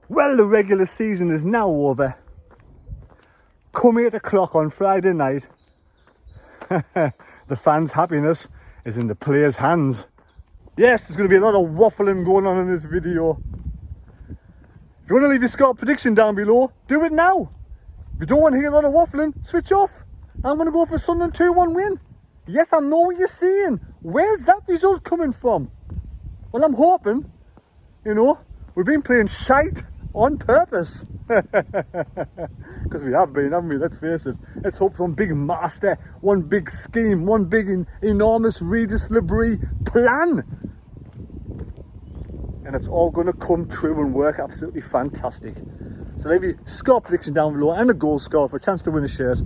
Well, the regular season is now over. Come 8 o'clock on Friday night, the fans' happiness is in the players' hands. Yes, there's going to be a lot of waffling going on in this video. If you want to leave your score prediction down below, do it now. If you don't want to hear a lot of waffling, switch off. I'm going to go for Sunderland 2-1 win. Yes, I know what you're saying. Where's that result coming from? Well, I'm hoping, we've been playing shite on purpose. Because we have been, haven't we? Let's face it. Let's hope one big master, one big scheme, one big enormous Regis Labrie plan. And it's all going to come true and work absolutely fantastic. So leave your score prediction down below and a goal score for a chance to win a shirt.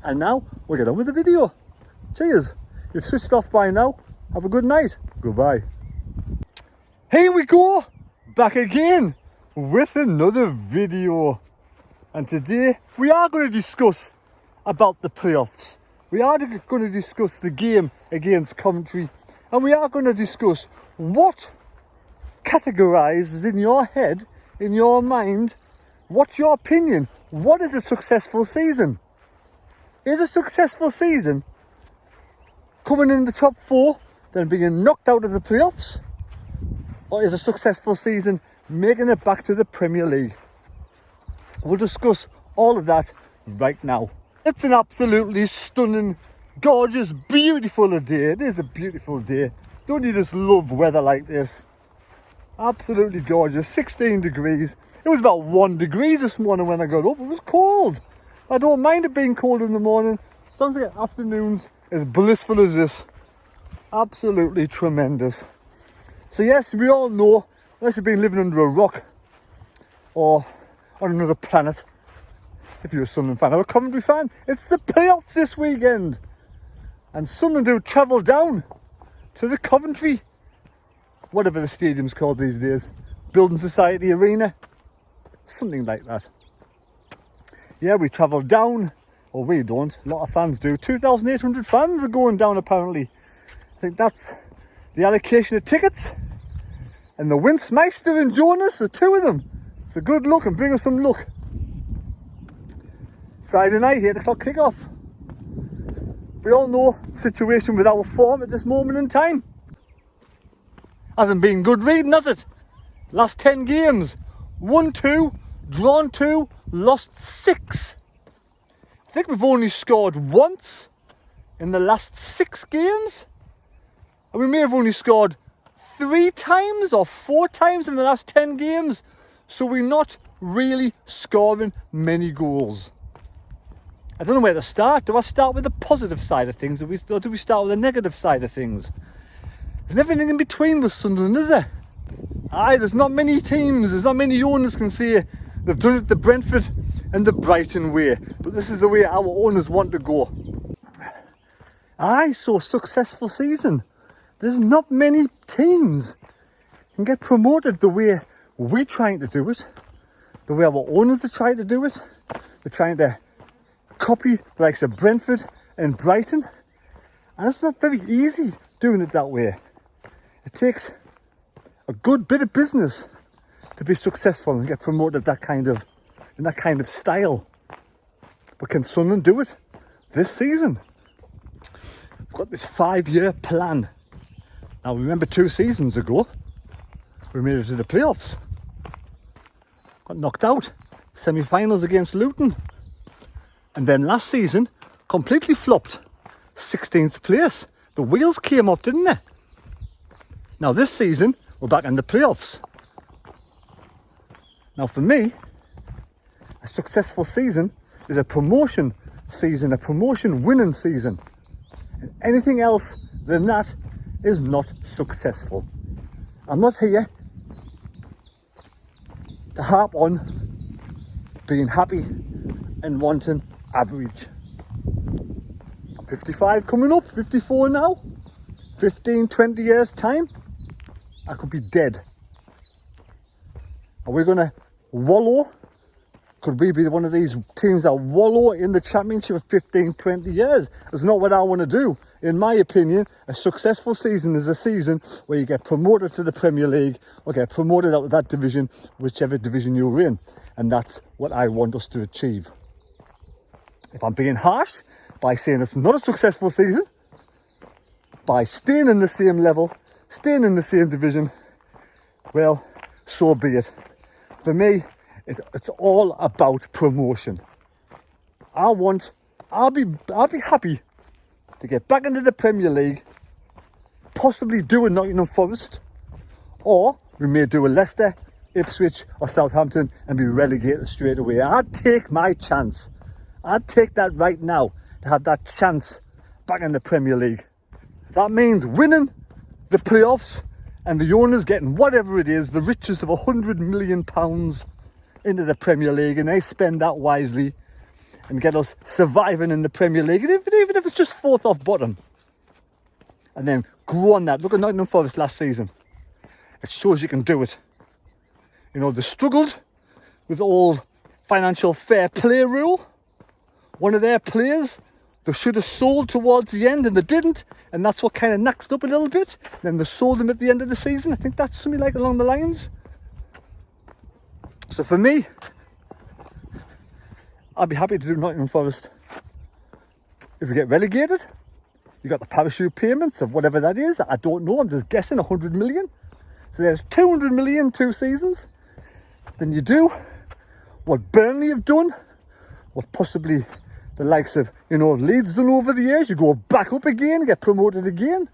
And now we'll get on with the video. Cheers. If you've switched off by now, have a good night. Goodbye. Here we go. Back again with another video. And today we are going to discuss about the playoffs. We are going to discuss the game against Coventry. And we are going to discuss what categorises in your head, in your mind, what's your opinion? What is a successful season? Is a successful season coming in the top 4, then being knocked out of the playoffs? Or is a successful season making it back to the Premier League? We'll discuss all of that right now. It's an absolutely stunning, gorgeous, beautiful day. It is a beautiful day. Don't you just love weather like this? Absolutely gorgeous. 16 degrees. It was about 1 degree this morning when I got up. It was cold. I don't mind it being cold in the morning. As long as I get afternoons as blissful as this. Absolutely tremendous. So yes, we all know, unless you've been living under a rock or on another planet, if you're a Sunderland fan or a Coventry fan, it's the playoffs this weekend. And Sunderland do travel down to the Coventry, whatever the stadium's called these days, Building Society Arena, something like that. Yeah, we travel down, or we don't, a lot of fans do. 2,800 fans are going down apparently. I think that's the allocation of tickets. And the Winchmeister and Jonas are 2 of them. So good luck and bring us some luck. Friday night, 8 o'clock kickoff. We all know the situation with our form at this moment in time. Hasn't been good reading, has it? Last 10 games. 1-2, drawn 2, lost 6. I think we've only scored once in the last 6 games. And we may have only scored 3 times or 4 times in the last 10 games. So we're not really scoring many goals. I don't know where to start. Do I start with the positive side of things, or do we start with the negative side of things? There's everything in between with Sunderland, is there? Aye, there's not many teams, there's not many owners can say they've done it the Brentford and the Brighton way. But this is the way our owners want to go. Aye, so successful season. There's not many teams can get promoted the way we're trying to do it. The way our owners are trying to do it. They're trying to copy the likes of Brentford and Brighton. And it's not very easy doing it that way. It takes a good bit of business to be successful and get promoted in that kind of style. But can Sunderland do it this season? We've got this 5-year plan. Now remember 2 seasons ago, we made it to the playoffs. Got knocked out. Semi-finals against Luton. And then last season, completely flopped. 16th place. The wheels came off, didn't they? Now this season, we're back in the playoffs. Now for me, a successful season is a promotion season, a promotion winning season. And anything else than that is not successful. I'm not here to harp on being happy and wanting average. I'm 55 coming up, 54 now. 15, 20 years time, I could be dead. Are we going to wallow? Could we be one of these teams that wallow in the championship for 15, 20 years? That's not what I want to do. In my opinion, a successful season is a season where you get promoted to the Premier League or get promoted out of that division, whichever division you're in. And that's what I want us to achieve. If I'm being harsh by saying it's not a successful season, by staying in the same level, staying in the same division, well, so be it. For me, it's all about promotion. I'll be happy to get back into the Premier League, possibly do a Nottingham Forest, or we may do a Leicester, Ipswich or Southampton and be relegated straight away. I'd take my chance. I'd take that right now to have that chance back in the Premier League. That means winning the playoffs and the owners getting whatever it is, the richest of £100 million into the Premier League, and they spend that wisely and get us surviving in the Premier League, even if it's just fourth off bottom. And then grow on that. Look at Nottingham Forest last season. It shows you can do it. You know, they struggled with the old financial fair play rule. One of their players, they should have sold towards the end and they didn't, and that's what kind of knocked up a little bit. Then they sold him at the end of the season. I think that's something like along the lines. So for me, I'd be happy to do Nottingham Forest. If we get relegated, you got the parachute payments of whatever that is. I don't know, I'm just guessing 100 million. So there's 200 million 2 seasons. Then you do what Burnley have done, what possibly the likes of, you know, Leeds done over the years. You go back up again, get promoted again.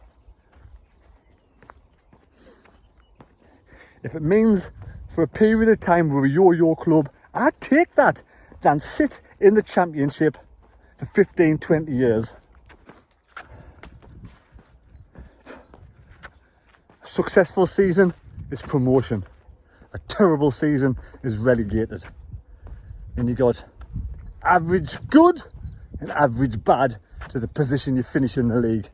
If it means for a period of time we're a yo-yo club, I'd take that than sit in the Championship for 15, 20 years. A successful season is promotion. A terrible season is relegated. And you got average good and average bad to the position you finish in the league.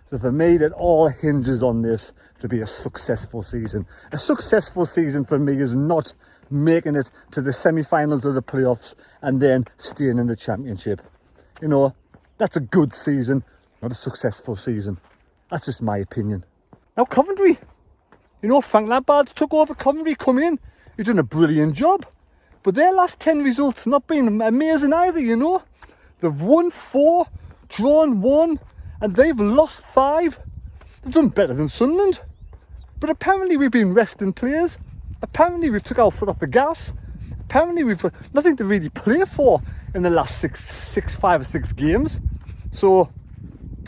So for me, that all hinges on this to be a successful season. A successful season for me is not making it to the semi-finals of the playoffs and then staying in the Championship. You know, that's a good season, not a successful season. That's just my opinion. Now Coventry, you know, Frank Lampard took over Coventry, come in, he's done a brilliant job. But their last 10 results not been amazing either, you know. They've won 4, drawn 1, and they've lost 5. They've done better than Sunderland. But apparently we've been resting players. Apparently we've took our foot off the gas. Apparently we've nothing to really play for in the last 5 or 6 games. So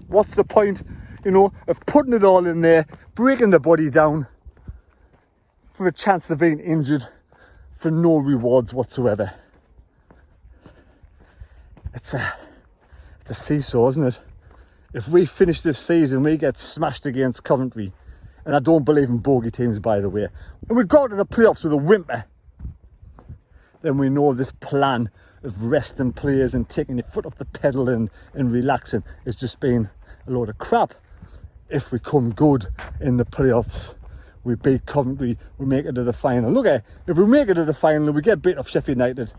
what's the point, you know, of putting it all in there, breaking the body down for a chance of being injured for no rewards whatsoever? It's a seesaw, isn't it? If we finish this season, we get smashed against Coventry, and I don't believe in bogey teams, by the way, and we go to the playoffs with a whimper, then we know this plan of resting players and taking your foot off the pedal and relaxing is just being a load of crap. If we come good in the playoffs, we beat Coventry, we make it to the final. Look at, if we make it to the final, we get beat off Sheffield United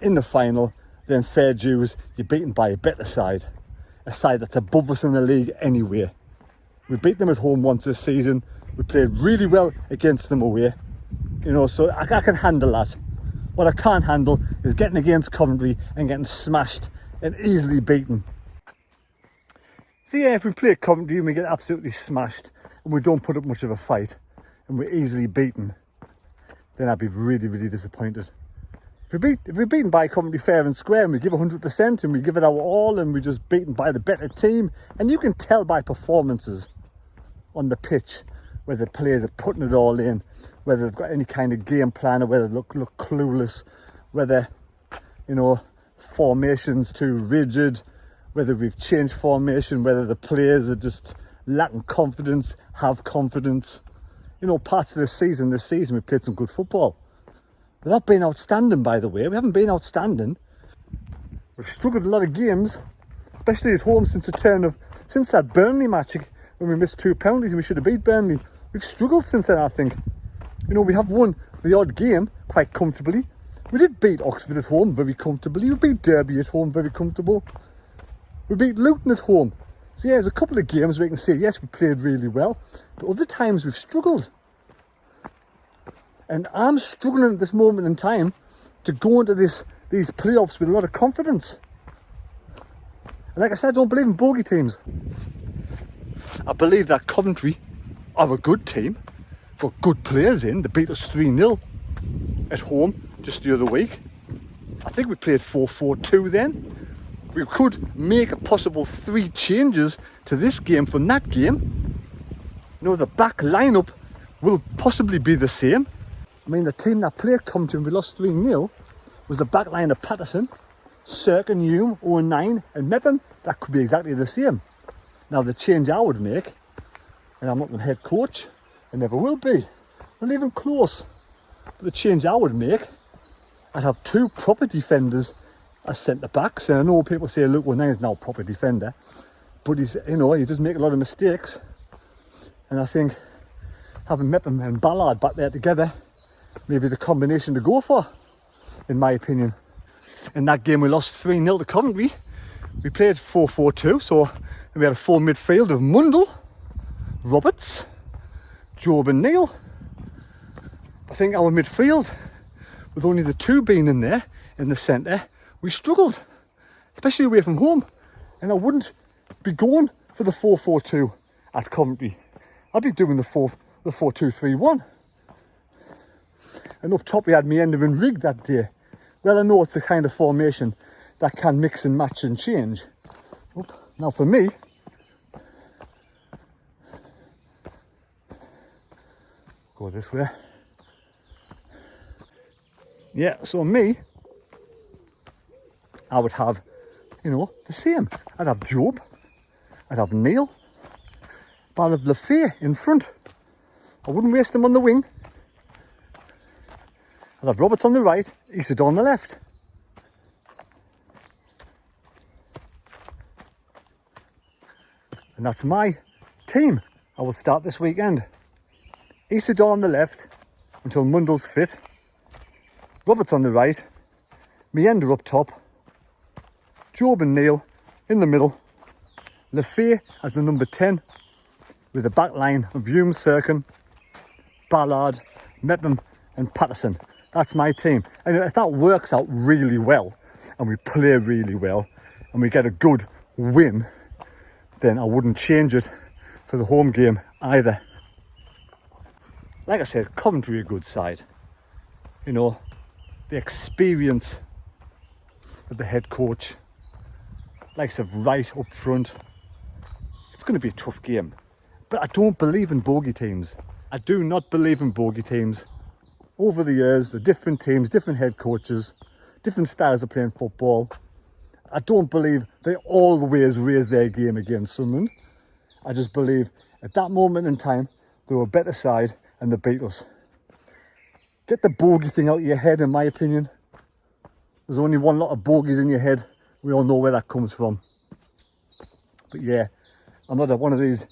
in the final, then fair dues, you're beaten by a better side. A side that's above us in the league anyway. We beat them at home once this season. We played really well against them away. You know, so I can handle that. What I can't handle is getting against Coventry and getting smashed and easily beaten. So yeah, if we play Coventry and we get absolutely smashed and we don't put up much of a fight and we're easily beaten, then I'd be really, really disappointed. If we're beaten by Coventry fair and square and we give 100% and we give it our all and we're just beaten by the better team, and you can tell by performances on the pitch whether players are putting it all in, whether they've got any kind of game plan or whether they look clueless, whether, you know, formation's too rigid, whether we've changed formation, whether the players are just lacking confidence, have confidence. You know, parts of this season we played some good football. Without being outstanding, by the way. We haven't been outstanding. We've struggled a lot of games, especially at home since that Burnley match when we missed 2 penalties and we should have beat Burnley. We've struggled since then, I think. You know, we have won the odd game quite comfortably. We did beat Oxford at home very comfortably. We beat Derby at home very comfortable. We beat Luton at home So yeah, there's a couple of games where you can say, yes, we played really well, but other times we've struggled. And I'm struggling at this moment in time to go into these playoffs with a lot of confidence. And like I said, I don't believe in bogey teams. I believe that Coventry are a good team, got good players in. They beat us 3-0 at home just the other week. I think we played 4-4-2 then. We could make a possible 3 changes to this game from that game. You know, the back lineup will possibly be the same. I mean, the team that played Coventry and we lost 3-0 was the back line of Patterson, Cirque and Hume, 09 and Mepham. That could be exactly the same. Now, the change I would make, and I'm not the head coach, I never will be, not even close, but the change I would make, I'd have 2 proper defenders as centre backs. And I know people say Luke 19 is now a proper defender, but he's, you know, he does make a lot of mistakes. And I think having Mepham and Ballard back there together may be the combination to go for, in my opinion. In that game we lost 3-0 to Coventry. We played 4-4-2, so we had a full midfield of Mundle, Roberts, Job and Neil. I think our midfield, with only the 2 being in there in the centre, we struggled, especially away from home. And I wouldn't be going for the 4-4-2 at Coventry. I'd be doing the 4-2-3-1. And up top we had Meander and Rigg that day. Well, I know it's the kind of formation that can mix and match and change. Now for me, go this way. Yeah, so me, I would have, you know, the same. I'd have Job, I'd have Neil, but I'd have Lafay in front. I wouldn't waste him on the wing. I'd have Roberts on the right, Isidore on the left. And that's my team. I will start this weekend. Isidore on the left until Mundle's fit. Roberts on the right. Meander up top. Job and Neil in the middle. Lafay as the number 10 with the back line of Hume, Cirkin, Ballard, Mepham and Patterson. That's my team. And if that works out really well and we play really well and we get a good win, then I wouldn't change it for the home game either. Like I said, Coventry are a good side. You know, the experience of the head coach, likes of right up front. It's going to be a tough game. But I don't believe in bogey teams. I do not believe in bogey teams. Over the years, the different teams, different head coaches, different styles of playing football, I don't believe they always raise their game against Sunderland. I just believe at that moment in time, they were a better side and they beat us. Get the bogey thing out of your head, in my opinion. There's only one lot of bogeys in your head. We all know where that comes from. But yeah, I'm not one of these,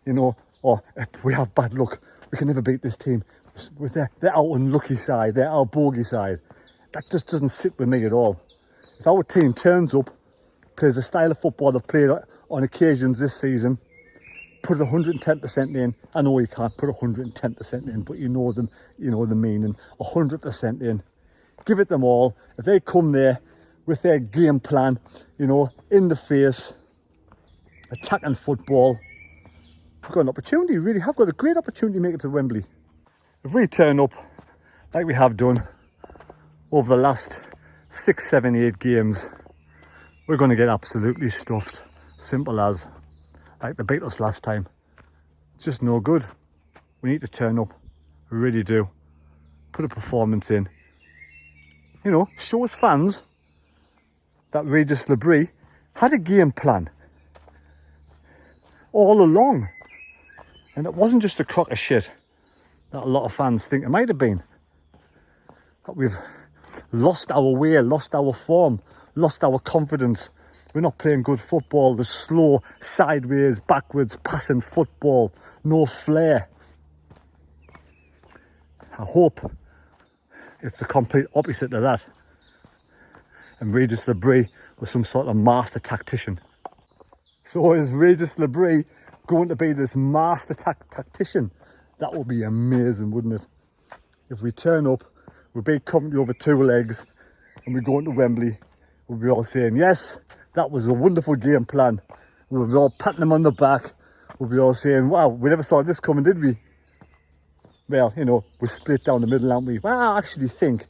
you know, oh, if we have bad luck, we can never beat this team. With their out unlucky side, their out bogey side. That just doesn't sit with me at all. If our team turns up, plays a style of football they've played on occasions this season, put 110% in. I know you can't put 110% in, but you know them, you know the meaning. 100% in. Give it them all. If they come there with their game plan, you know, in the face, attacking football, we've got an opportunity. We really have got a great opportunity to make it to Wembley. If we turn up like we have done over the last 6, 7, 8 games, we're going to get absolutely stuffed. Simple as. Like they beat us last time. It's just no good. We need to turn up. We really do. Put a performance in. You know, show us fans that Regis Labrie had a game plan all along. And it wasn't just a crock of shit that a lot of fans think it might have been. That we've lost our way, lost our form, lost our confidence. We're not playing good football. The slow, sideways, backwards, passing football. No flair. I hope it's the complete opposite of that. And Regis Labrie was some sort of master tactician. So is Regis Labrie going to be this master tactician? That would be amazing, wouldn't it? If we turn up, we beat Coventry over 2 legs, and we go into Wembley, we'll be all saying, yes, that was a wonderful game plan. We'll be all patting them on the back. We'll be all saying, wow, we never saw this coming, did we? Well, you know, we're split down the middle, aren't we? Well, I actually think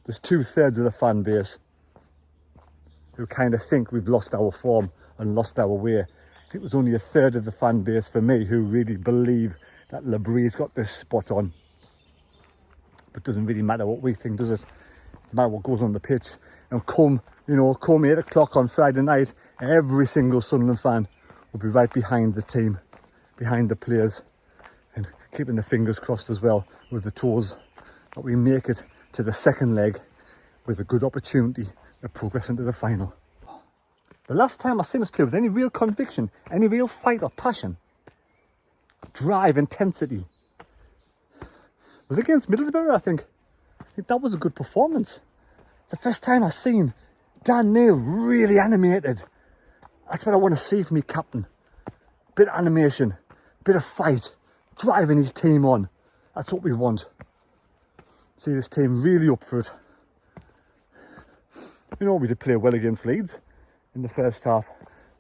there's 2/3 of the fan base who kind of think we've lost our form and lost our way. I think there's only 1/3 of the fan base for me who really believe that Labrie's got this spot on. But it doesn't really matter what we think, does it? It matter what goes on the pitch. And come 8 o'clock on Friday night, every single Sunderland fan will be right behind the team, behind the players, and keeping the fingers crossed as well with the toes that we make it to the second leg with a good opportunity of progressing to the final. The last time I seen us play with any real conviction, any real fight or passion, drive, intensity, was against Middlesbrough, I think. I think that was a good performance. It's the first time I've seen Dan Neil really animated. That's what I want to see from me captain. Bit of animation, bit of fight, driving his team on. That's what we want. See this team really up for it. You know, we did play well against Leeds in the first half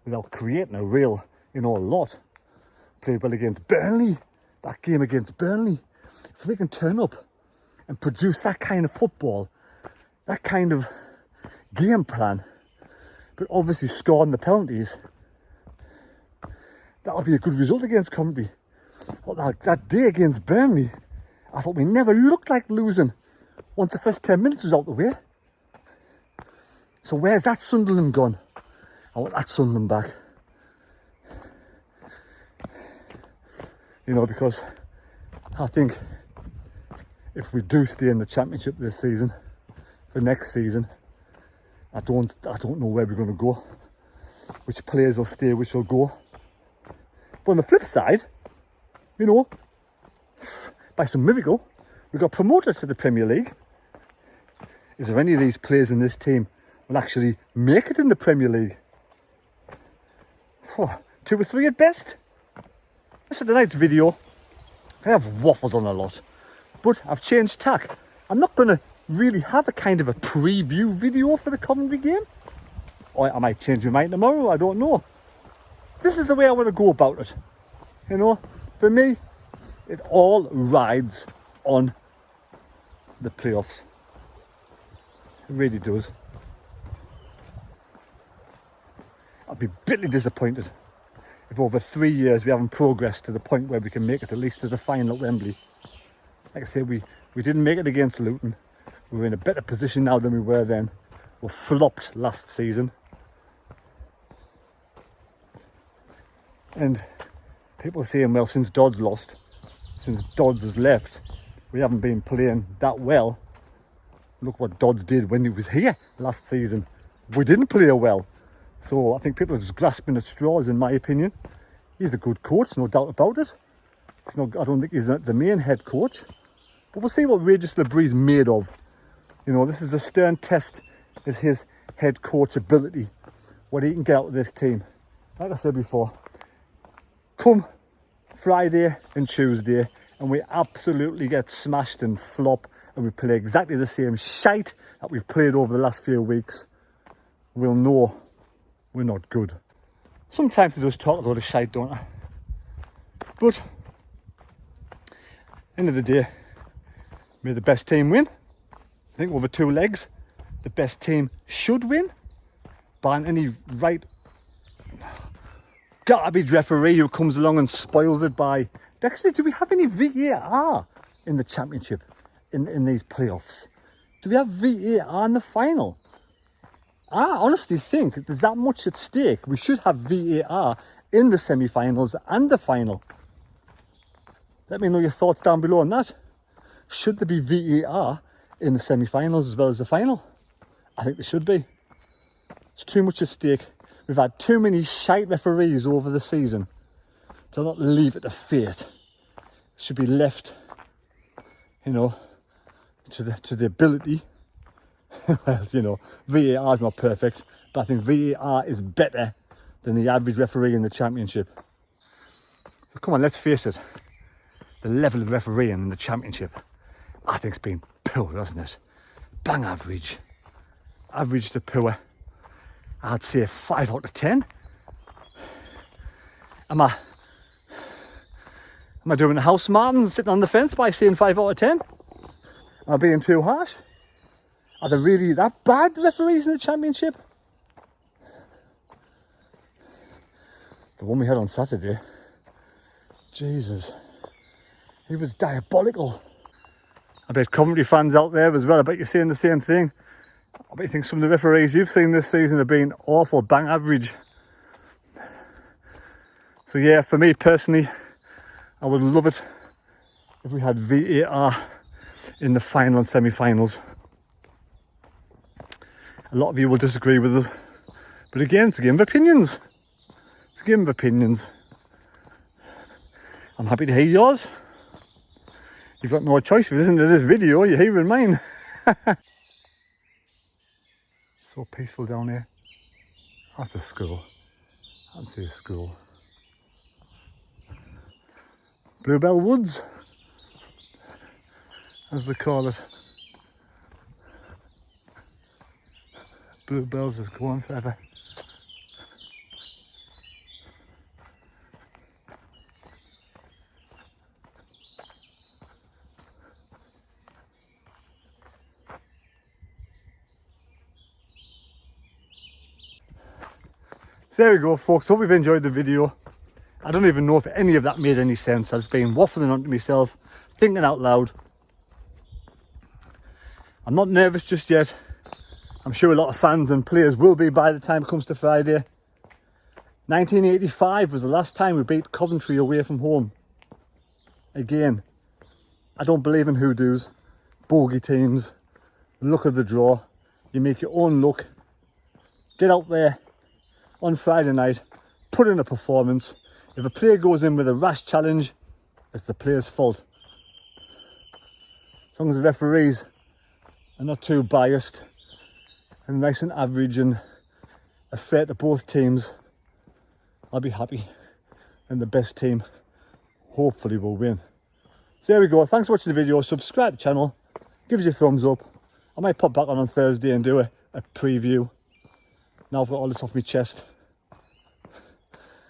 without creating a real, lot. Played well against Burnley, that game against Burnley. If we can turn up and produce that kind of football, that kind of game plan, but obviously scoring the penalties, that'll be a good result against Coventry. That day against Burnley, I thought we never looked like losing once the first 10 minutes was out the way. So where's that Sunderland gone? I want that Sunderland back. Because I think if we do stay in the Championship this season, for next season, I don't know where we're going to go. Which players will stay, which will go. But on the flip side, by some miracle, we got promoted to the Premier League. Is there any of these players in this team will actually make it in the Premier League? 2 or 3 at best. So tonight's video, I have waffled on a lot, but I've changed tack. I'm not going to really have a kind of a preview video for the Coventry game. Or I might change my mind tomorrow, I don't know. This is the way I want to go about it. For me, it all rides on the playoffs. It really does. I'd be bitterly disappointed if over 3 years we haven't progressed to the point where we can make it at least to the final at Wembley. Like I say, we didn't make it against Luton. We're in a better position now than we were then. We flopped last season. And people saying, well, since Dodds lost, since Dodds has left, we haven't been playing that well. Look what Dodds did when he was here last season. We didn't play well. So I think people are just grasping at straws, in my opinion. He's a good coach, no doubt about it. I don't think he's the main head coach. But we'll see what Regis Labrie's made of. This is a stern test, is his head coach ability. What he can get out of this team. Like I said before, come Friday and Tuesday and we absolutely get smashed and flop and we play exactly the same shite that we've played over the last few weeks, we'll know we're not good. Sometimes I just talk about a shite, don't I? But end of the day, may the best team win. I think over 2 legs, the best team should win. By any right garbage referee who comes along and spoils it by... Actually, do we have any VAR in the Championship, in these playoffs? Do we have VAR in the final? I honestly think there's that much at stake. We should have VAR in the semi-finals and the final. Let me know your thoughts down below on that. Should there be VAR in the semi-finals as well as the final? I think there should be. It's too much at stake. We've had too many shite referees over the season to not leave it to fate. It should be left, to the ability. Well, VAR is not perfect, but I think VAR is better than the average referee in the Championship. So come on, let's face it. The level of refereeing in the Championship, I think it's been poor, hasn't it? Bang average. Average to poor. I'd say 5 out of 10. Am I doing the house Martins sitting on the fence by saying 5 out of 10? Am I being too harsh? Are there really that bad referees in the Championship? The one we had on Saturday, Jesus, he was diabolical. I bet Coventry fans out there as well, I bet you're saying the same thing. I bet you think some of the referees you've seen this season have been awful, bang average. So yeah, for me personally, I would love it if we had VAR in the final and semi-finals. A lot of you will disagree with us, but again, it's a game of opinions. It's a game of opinions. I'm happy to hear yours. You've got no choice if you listen to this video, you're hearing mine. So peaceful down here. That's a school. I'd say a school. Bluebell Woods, as they call it. Bluebells just go on forever. So there we go, folks. Hope you've enjoyed the video. I don't even know if any of that made any sense. I've been waffling on to myself, thinking out loud. I'm not nervous just yet. I'm sure a lot of fans and players will be by the time it comes to Friday. 1985 was the last time we beat Coventry away from home. Again, I don't believe in hoodoos, bogey teams, luck of the draw. You make your own luck. Get out there on Friday night, put in a performance. If a player goes in with a rash challenge, it's the player's fault. As long as the referees are not too biased and nice and average and are fair to both teams, I'll be happy. And the best team hopefully will win. So there we go. Thanks for watching the video. Subscribe to the channel. Give us a thumbs up. I might pop back on Thursday and do a preview. Now I've got all this off my chest.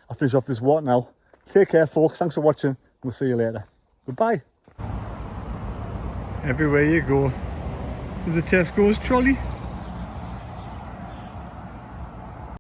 I'll finish off this walk now. Take care, folks. Thanks for watching. We'll see you later. Goodbye. Everywhere you go, there's a Tesco's trolley.